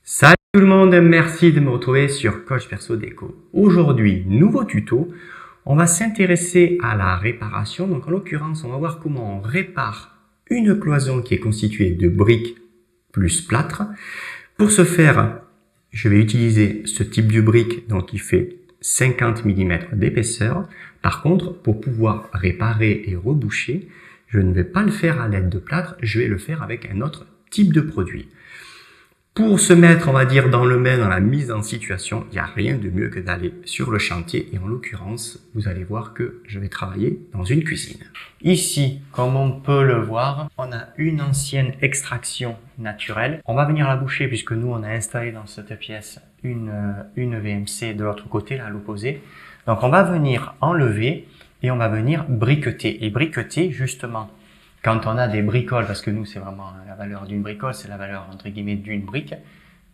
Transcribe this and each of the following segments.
Salut tout le monde, merci de me retrouver sur Coach Perso Déco. Aujourd'hui, nouveau tuto, on va s'intéresser à la réparation. Donc en l'occurrence, on va voir comment on répare une cloison qui est constituée de briques plus plâtre. Pour ce faire, je vais utiliser ce type de brique, donc qui fait 50 mm d'épaisseur. Par contre, pour pouvoir réparer et reboucher, je ne vais pas le faire à l'aide de plâtre, je vais le faire avec un autre type de produit. Pour se mettre, on va dire, dans le bain, dans la mise en situation, il n'y a rien de mieux que d'aller sur le chantier. Et en l'occurrence, vous allez voir que je vais travailler dans une cuisine. Ici, comme on peut le voir, on a une ancienne extraction naturelle. On va venir la boucher puisque nous, on a installé dans cette pièce une VMC de l'autre côté, là, à l'opposé. Donc, on va venir enlever et on va venir briqueter. Et briqueter, justement, quand on a des bricoles, parce que nous, c'est vraiment la valeur d'une bricole, c'est la valeur, entre guillemets, d'une brique.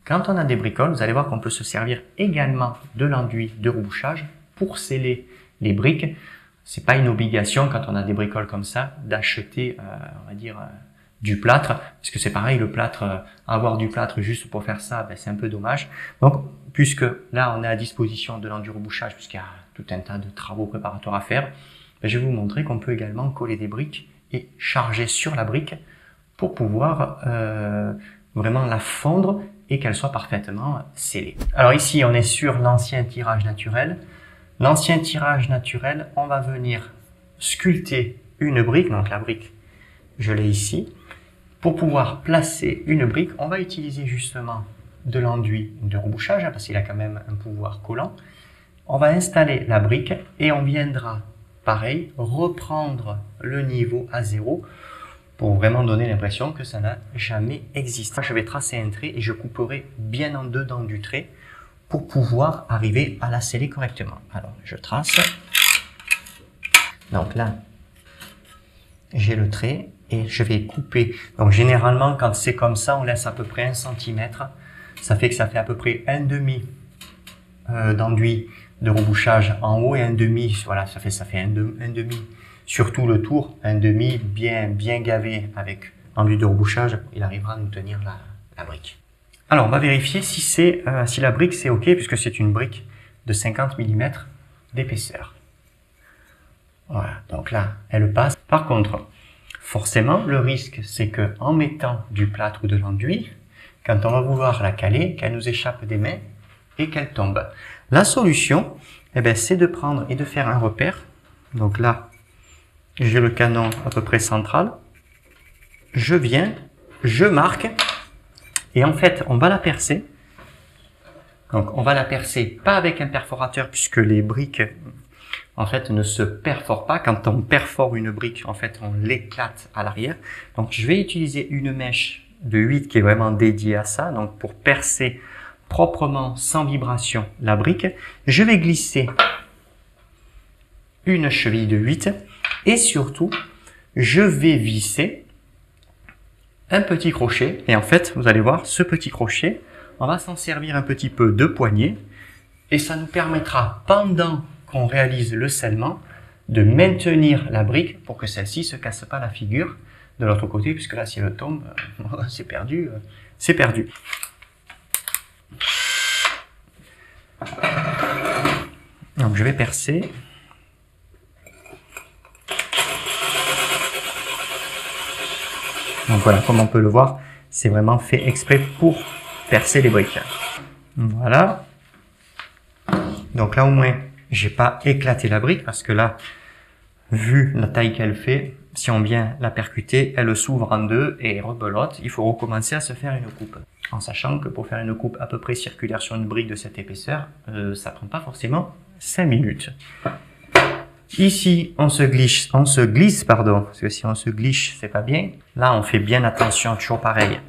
Quand on a des bricoles, vous allez voir qu'on peut se servir également de l'enduit de rebouchage pour sceller les briques. C'est pas une obligation quand on a des bricoles comme ça d'acheter, on va dire, du plâtre, parce que c'est pareil, le plâtre, avoir du plâtre juste pour faire ça, ben, c'est un peu dommage. Donc, puisque là, on a à disposition de l'enduit rebouchage, puisqu'il y a tout un tas de travaux préparatoires à faire, ben, je vais vous montrer qu'on peut également coller des briques et charger sur la brique pour pouvoir vraiment la fondre et qu'elle soit parfaitement scellée. Alors ici, on est sur l'ancien tirage naturel. L'ancien tirage naturel, on va venir sculpter une brique, donc la brique, je l'ai ici. Pour pouvoir placer une brique, on va utiliser justement de l'enduit de rebouchage, parce qu'il a quand même un pouvoir collant. On va installer la brique et on viendra pareil, reprendre le niveau à 0 pour vraiment donner l'impression que ça n'a jamais existé. Je vais tracer un trait et je couperai bien en dedans du trait pour pouvoir arriver à la sceller correctement. Alors, je trace. Donc là, j'ai le trait et je vais couper. Donc généralement, quand c'est comme ça, on laisse à peu près 1 cm. Ça fait que ça fait à peu près 1,5 d'enduit de rebouchage en haut et 1,5, voilà, ça fait 1,5 sur tout le tour, 1,5 bien gavé avec enduit de rebouchage, il arrivera à nous tenir la brique. Alors on va vérifier si la brique c'est ok puisque c'est une brique de 50 mm d'épaisseur. Voilà, donc là elle passe. Par contre, forcément le risque c'est que en mettant du plâtre ou de l'enduit, quand on va vouloir la caler, qu'elle nous échappe des mains et qu'elle tombe. La solution, eh ben, c'est de prendre et de faire un repère. Donc là, j'ai le canon à peu près central. Je viens, je marque et en fait, on va la percer. Donc, on va la percer pas avec un perforateur puisque les briques, en fait, ne se perforent pas. Quand on perfore une brique, en fait, on l'éclate à l'arrière. Donc, je vais utiliser une mèche de 8 qui est vraiment dédiée à ça. Donc, pour percer proprement, sans vibration, la brique. Je vais glisser une cheville de 8 et surtout, je vais visser un petit crochet. Et en fait, vous allez voir, ce petit crochet, on va s'en servir un petit peu de poignée et ça nous permettra, pendant qu'on réalise le scellement, de maintenir la brique pour que celle-ci se casse pas la figure de l'autre côté, puisque là, si elle tombe, c'est perdu, c'est perdu. Donc je vais percer. Donc voilà, comme on peut le voir, c'est vraiment fait exprès pour percer les briques. Voilà. Donc là au moins, j'ai pas éclaté la brique parce que là, vu la taille qu'elle fait, si on vient la percuter, elle s'ouvre en deux et rebelote. Il faut recommencer à se faire une coupe. En sachant que pour faire une coupe à peu près circulaire sur une brique de cette épaisseur, ça prend pas forcément 5 minutes. Ici, on se glisse, pardon, parce que si on se glisse, c'est pas bien. Là, on fait bien attention, toujours pareil.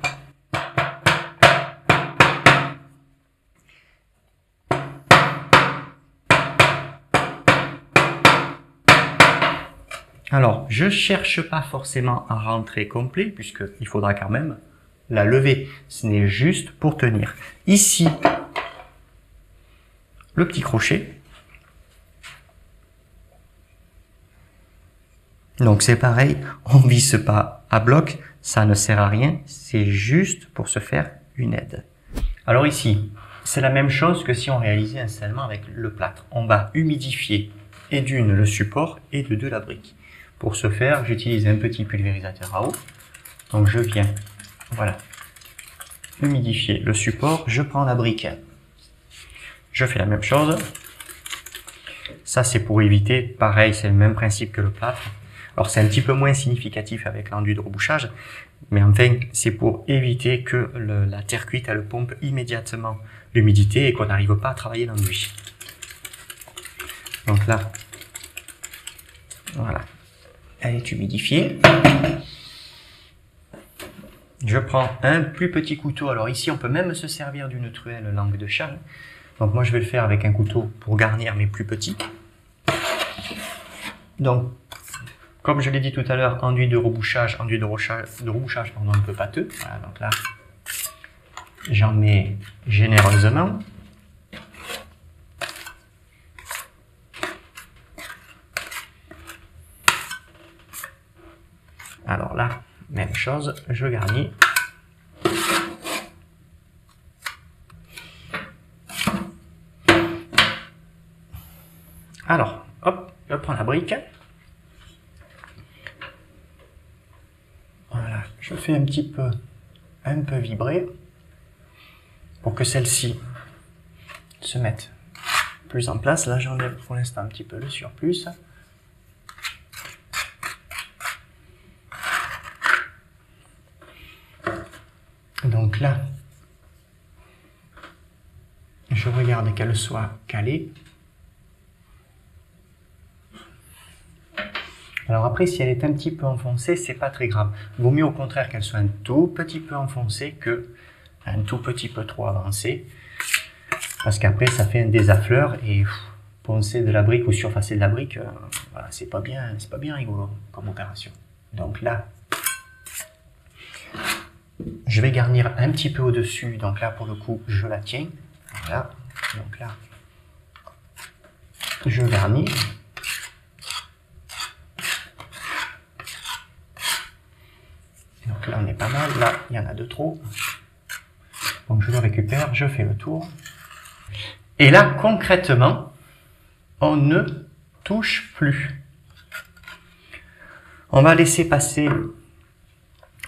Alors, je cherche pas forcément à rentrer complet, puisqu'il faudra quand même la lever. Ce n'est juste pour tenir. Ici, le petit crochet. Donc c'est pareil, on visse pas à bloc, ça ne sert à rien, c'est juste pour se faire une aide. Alors ici, c'est la même chose que si on réalisait un scellement avec le plâtre. On va humidifier et d'une le support et de deux la brique. Pour ce faire, j'utilise un petit pulvérisateur à eau. Donc je viens, voilà, humidifier le support, je prends la brique. Je fais la même chose. Ça c'est pour éviter, pareil, c'est le même principe que le plâtre. Alors c'est un petit peu moins significatif avec l'enduit de rebouchage, mais enfin c'est pour éviter que la terre cuite elle pompe immédiatement l'humidité et qu'on n'arrive pas à travailler l'enduit. Donc là, voilà, elle est humidifiée. Je prends un plus petit couteau. Alors ici on peut même se servir d'une truelle langue de chat. Donc moi je vais le faire avec un couteau pour garnir mes plus petits. Donc comme je l'ai dit tout à l'heure, enduit de rebouchage pardon, un peu pâteux. Voilà, donc là, j'en mets généreusement. Alors là, même chose, je garnis. Alors, hop, je prends la brique. Voilà, je fais un peu vibrer pour que celle-ci se mette plus en place. Là, j'enlève pour l'instant un petit peu le surplus. Donc là, je regarde qu'elle soit calée. Alors après, si elle est un petit peu enfoncée, c'est pas très grave. Vaut mieux au contraire qu'elle soit un tout petit peu enfoncée que un tout petit peu trop avancée. Parce qu'après, ça fait un désaffleur et poncer de la brique ou surfacer de la brique, voilà, c'est pas bien rigolo comme opération. Donc là, je vais garnir un petit peu au-dessus. Donc là, pour le coup, je la tiens. Voilà. Donc là, je garnis. Donc là, on est pas mal. Là, il y en a de trop. Donc je le récupère, je fais le tour. Et là, concrètement, on ne touche plus. On va laisser passer,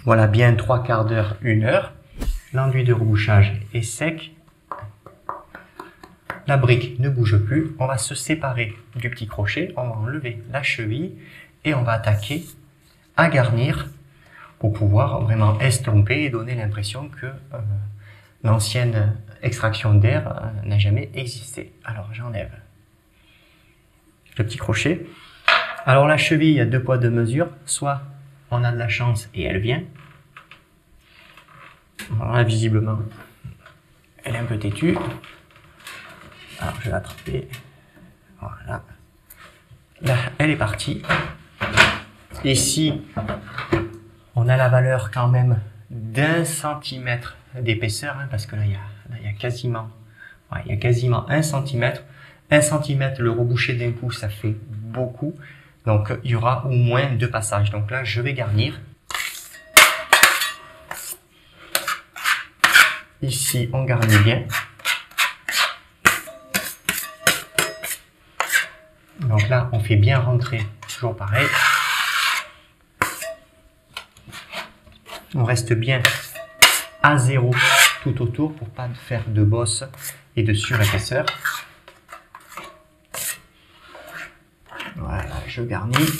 voilà, bien 3/4 d'heure, 1 heure. L'enduit de rebouchage est sec. La brique ne bouge plus. On va se séparer du petit crochet. On va enlever la cheville et on va attaquer à garnir pour pouvoir vraiment estomper et donner l'impression que l'ancienne extraction d'air n'a jamais existé. Alors j'enlève le petit crochet. Alors la cheville, il y a 2 poids 2 mesures. Soit on a de la chance et elle vient. Alors là, visiblement, elle est un peu têtue. Alors je vais l'attraper. Voilà. Là, elle est partie. Ici, on a la valeur quand même d'1 centimètre d'épaisseur, hein, parce que là, il y a quasiment 1 centimètre. 1 centimètre, le reboucher d'un coup, ça fait beaucoup. Donc, il y aura au moins 2 passages. Donc là, je vais garnir. Ici, on garnit bien. Donc là, on fait bien rentrer, toujours pareil. On reste bien à 0 tout autour pour pas faire de bosse et de surépaisseur. Voilà, je garnis.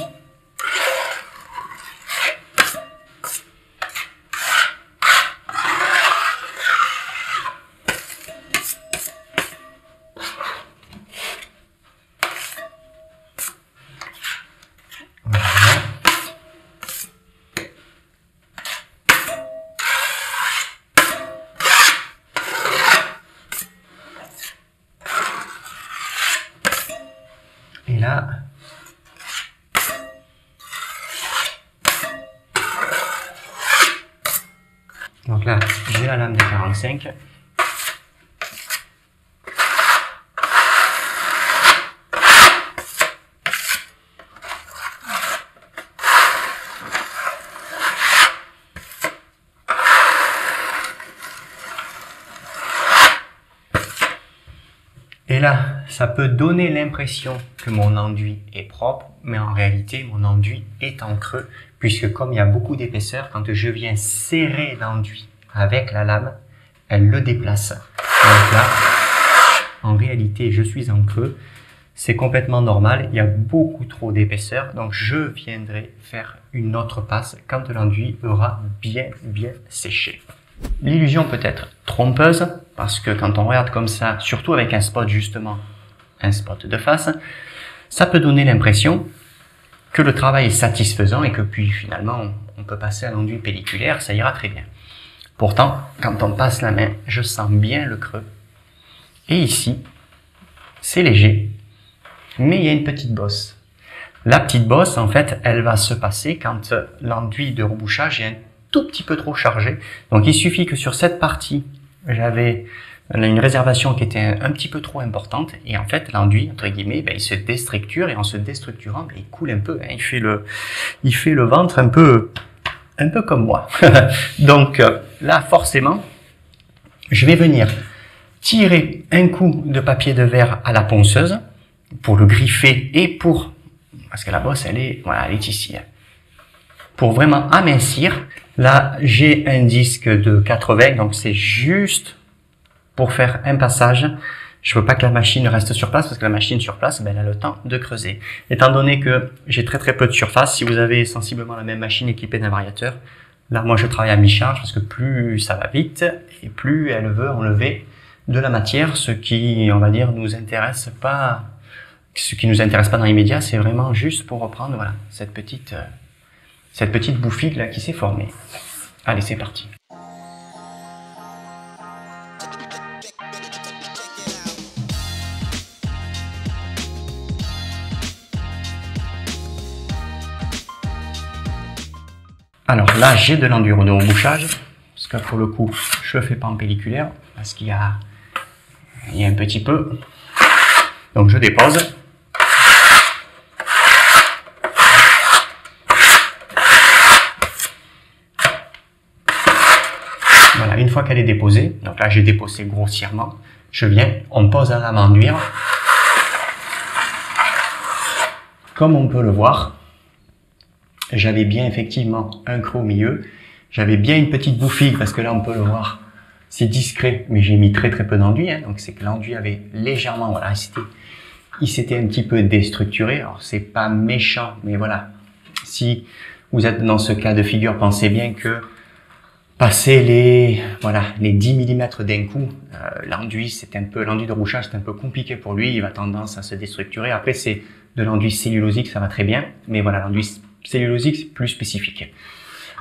Et là, donc là, j'ai la lame de 45. Et là, ça peut donner l'impression que mon enduit est propre, mais en réalité, mon enduit est en creux, puisque comme il y a beaucoup d'épaisseur, quand je viens serrer l'enduit avec la lame, elle le déplace. Donc là, en réalité, je suis en creux. C'est complètement normal, il y a beaucoup trop d'épaisseur, donc je viendrai faire une autre passe quand l'enduit aura bien séché. L'illusion peut être trompeuse, parce que quand on regarde comme ça, surtout avec un spot justement, un spot de face, ça peut donner l'impression que le travail est satisfaisant et que puis finalement on peut passer à l'enduit pelliculaire, ça ira très bien. Pourtant, quand on passe la main, je sens bien le creux. Et ici, c'est léger, mais il y a une petite bosse. La petite bosse, en fait, elle va se passer quand l'enduit de rebouchage est un tout petit peu trop chargé. Donc il suffit que sur cette partie, j'avais une réservation qui était un petit peu trop importante et en fait l'enduit, entre guillemets, il se déstructure et en se déstructurant, il coule un peu, hein, il fait le ventre un peu comme moi. Donc là, forcément, je vais venir tirer un coup de papier de verre à la ponceuse pour le griffer et parce que la bosse, elle est ici, hein, pour vraiment amincir. Là, j'ai un disque de 80, donc c'est juste pour faire un passage. Je veux pas que la machine reste sur place, parce que la machine sur place, elle a le temps de creuser. Étant donné que j'ai très peu de surface, si vous avez sensiblement la même machine équipée d'un variateur, là, moi, je travaille à mi-charge, parce que plus ça va vite, et plus elle veut enlever de la matière, ce qui, on va dire, nous intéresse pas. Ce qui nous intéresse pas dans l'immédiat, c'est vraiment juste pour reprendre, voilà, cette petite bouffie là qui s'est formée. Allez, c'est parti. Alors là, j'ai de l'enduit de rebouchage, parce que pour le coup, je le fais pas en pelliculaire, parce qu'il y a un petit peu. Donc je dépose. Voilà, une fois qu'elle est déposée, donc là j'ai déposé grossièrement, je viens, on pose la lame à enduire. Comme on peut le voir, j'avais bien effectivement un creux au milieu, j'avais bien une petite bouffie, parce que là on peut le voir, c'est discret, mais j'ai mis très peu d'enduit, hein, donc c'est que l'enduit avait légèrement, voilà, il s'était un petit peu déstructuré. Alors c'est pas méchant, mais voilà, si vous êtes dans ce cas de figure, pensez bien que passer les 10 mm d'un coup, l'enduit de rebouchage, c'est un peu compliqué pour lui, il va tendance à se déstructurer. Après c'est de l'enduit cellulosique, ça va très bien, mais voilà, l'enduit cellulosique c'est plus spécifique.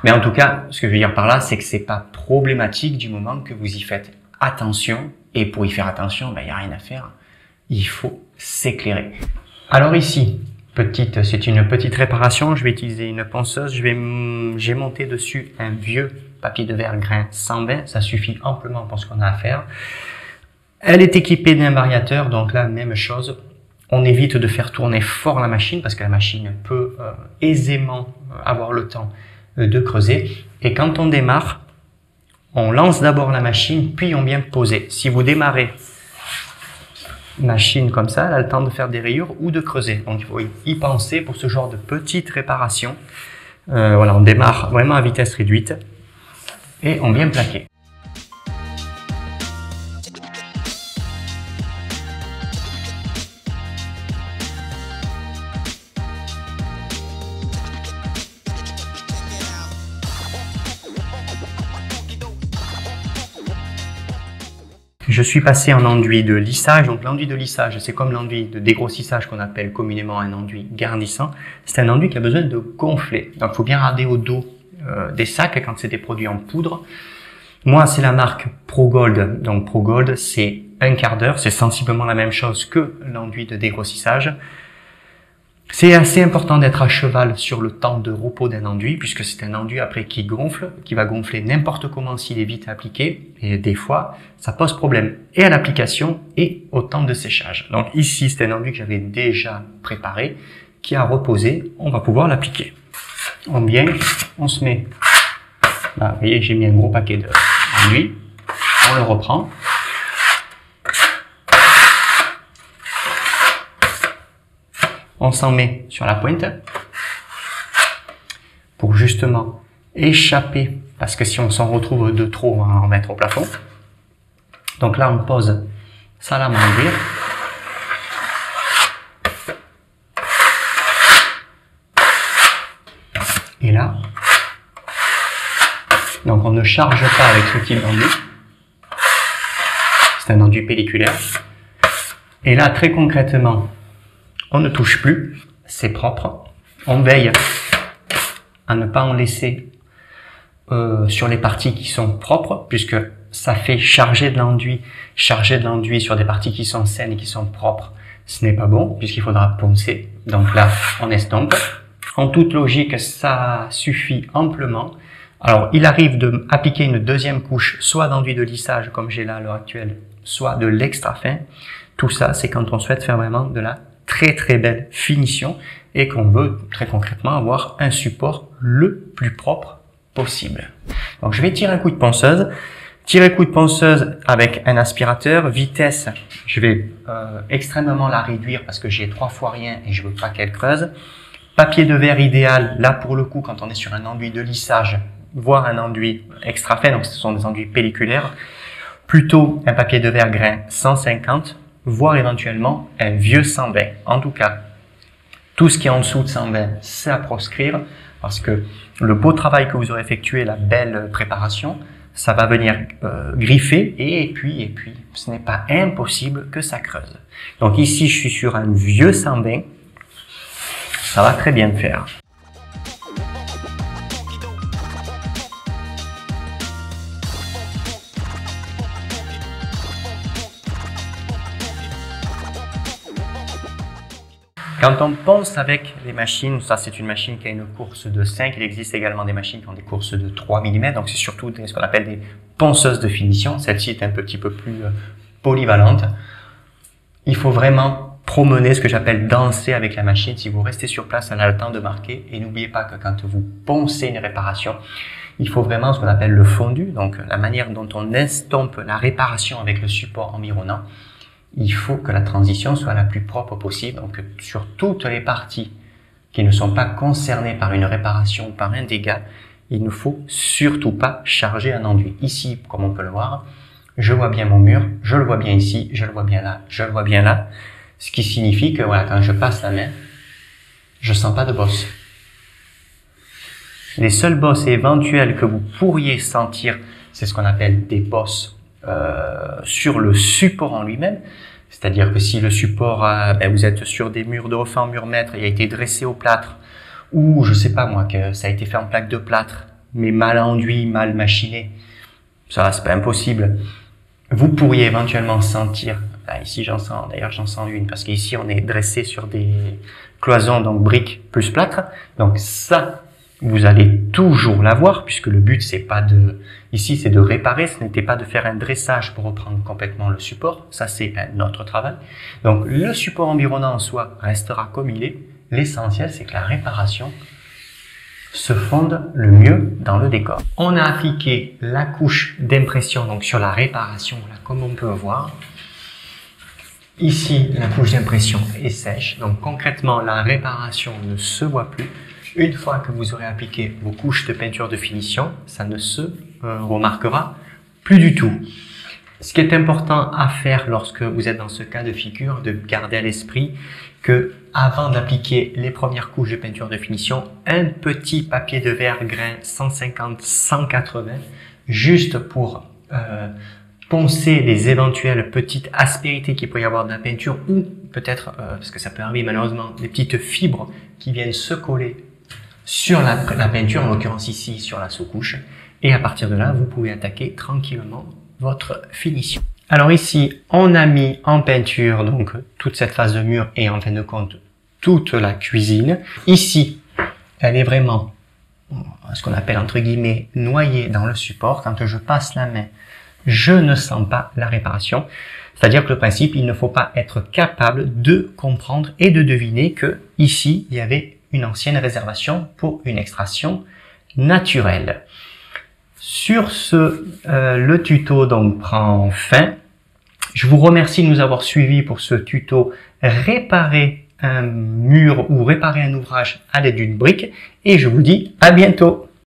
Mais en tout cas, ce que je veux dire par là, c'est que c'est pas problématique du moment que vous y faites attention, et pour y faire attention, il n'y a rien à faire, il faut s'éclairer. Alors ici, c'est une petite réparation, je vais utiliser une ponceuse, j'ai monté dessus un vieux papier de verre grain 120, ça suffit amplement pour ce qu'on a à faire. Elle est équipée d'un variateur, donc là, même chose. On évite de faire tourner fort la machine, parce que la machine peut aisément avoir le temps de creuser. Et quand on démarre, on lance d'abord la machine, puis on vient poser. Si vous démarrez machine comme ça, elle a le temps de faire des rayures ou de creuser. Donc il faut y penser pour ce genre de petite réparation. Voilà, on démarre vraiment à vitesse réduite et on vient plaquer. Je suis passé en enduit de lissage. Donc l'enduit de lissage, c'est comme l'enduit de dégrossissage qu'on appelle communément un enduit garnissant. C'est un enduit qui a besoin de gonfler. Donc il faut bien regarder au dos des sacs quand c'est des produits en poudre. Moi, c'est la marque ProGold. Donc ProGold, c'est un quart d'heure. C'est sensiblement la même chose que l'enduit de dégrossissage. C'est assez important d'être à cheval sur le temps de repos d'un enduit, puisque c'est un enduit après qui gonfle, qui va gonfler n'importe comment s'il est vite appliqué, et des fois, ça pose problème et à l'application et au temps de séchage. Donc ici, c'est un enduit que j'avais déjà préparé, qui a reposé, on va pouvoir l'appliquer. On se met, là, vous voyez, j'ai mis un gros paquet d'enduit, on le reprend. On s'en met sur la pointe pour justement échapper, parce que si on s'en retrouve de trop, on va en remettre au plafond. Donc là, on pose sa lame à ouvrir. Et là, donc on ne charge pas avec ce type d'enduit. C'est un enduit pelliculaire. Et là, très concrètement, on ne touche plus, c'est propre. On veille à ne pas en laisser sur les parties qui sont propres, puisque ça fait charger de l'enduit sur des parties qui sont saines et qui sont propres. Ce n'est pas bon, puisqu'il faudra poncer. Donc là, on estompe. En toute logique, ça suffit amplement. Alors, il arrive d'appliquer une deuxième couche, soit d'enduit de lissage, comme j'ai là à l'heure actuelle, soit de l'extra fin. Tout ça, c'est quand on souhaite faire vraiment de la très très belle finition et qu'on veut très concrètement avoir un support le plus propre possible. Donc, je vais tirer un coup de ponceuse. Tirer coup de ponceuse avec un aspirateur. Vitesse, je vais extrêmement la réduire parce que j'ai 3 fois rien et je veux pas qu'elle creuse. Papier de verre idéal, là pour le coup, quand on est sur un enduit de lissage, voire un enduit extra fin, donc ce sont des enduits pelliculaires, plutôt un papier de verre grain 150, voire éventuellement un vieux 120. En tout cas, tout ce qui est en dessous de 120, c'est à proscrire, parce que le beau travail que vous aurez effectué, la belle préparation, ça va venir griffer, et puis, ce n'est pas impossible que ça creuse. Donc ici, je suis sur un vieux 120, ça va très bien le faire. Quand on ponce avec les machines, ça c'est une machine qui a une course de 5, il existe également des machines qui ont des courses de 3 mm, donc c'est surtout ce qu'on appelle des ponceuses de finition. Celle-ci est un petit peu plus polyvalente. Il faut vraiment promener, ce que j'appelle danser avec la machine. Si vous restez sur place, elle a le temps de marquer. Et n'oubliez pas que quand vous poncez une réparation, il faut vraiment ce qu'on appelle le fondu, donc la manière dont on estompe la réparation avec le support environnant. Il faut que la transition soit la plus propre possible. Donc sur toutes les parties qui ne sont pas concernées par une réparation ou par un dégât, il ne faut surtout pas charger un enduit. Ici, comme on peut le voir, je vois bien mon mur, je le vois bien ici, je le vois bien là, je le vois bien là. Ce qui signifie que voilà, quand je passe la main, je sens pas de bosse. Les seules bosses éventuelles que vous pourriez sentir, c'est ce qu'on appelle des bosses sur le support en lui-même. C'est-à-dire que si le support, vous êtes sur des murs de refait en mur mètre, il a été dressé au plâtre, ou je sais pas moi, que ça a été fait en plaque de plâtre, mais mal enduit, mal machiné, ça c'est pas impossible. Vous pourriez éventuellement sentir, ici j'en sens, d'ailleurs j'en sens une, parce qu'ici on est dressé sur des cloisons, donc briques plus plâtre, donc ça, vous allez toujours l'avoir, puisque le but c'est pas ici c'est de réparer, ce n'était pas de faire un dressage pour reprendre complètement le support, ça c'est un autre travail. Donc le support environnant en soi restera comme il est, l'essentiel c'est que la réparation se fonde le mieux dans le décor. On a appliqué la couche d'impression donc sur la réparation, là, comme on peut voir. Ici, la couche d'impression est sèche, donc concrètement la réparation ne se voit plus. Une fois que vous aurez appliqué vos couches de peinture de finition, ça ne se remarquera plus du tout. Ce qui est important à faire lorsque vous êtes dans ce cas de figure, de garder à l'esprit que avant d'appliquer les premières couches de peinture de finition, un petit papier de verre grain 150-180, juste pour poncer les éventuelles petites aspérités qu'il peut y avoir de la peinture, ou peut-être, parce que ça peut arriver malheureusement, des petites fibres qui viennent se coller sur la peinture, en l'occurrence ici sur la sous-couche, et à partir de là, vous pouvez attaquer tranquillement votre finition. Alors ici, on a mis en peinture donc toute cette face de mur et en fin de compte toute la cuisine. Ici, elle est vraiment ce qu'on appelle entre guillemets noyée dans le support. Quand je passe la main, je ne sens pas la réparation. C'est-à-dire que le principe, il ne faut pas être capable de comprendre et de deviner que ici, il y avait une ancienne réservation pour une extraction naturelle. Sur ce, le tuto donc prend fin. Je vous remercie de nous avoir suivis pour ce tuto réparer un mur ou réparer un ouvrage à l'aide d'une brique. Et je vous dis à bientôt.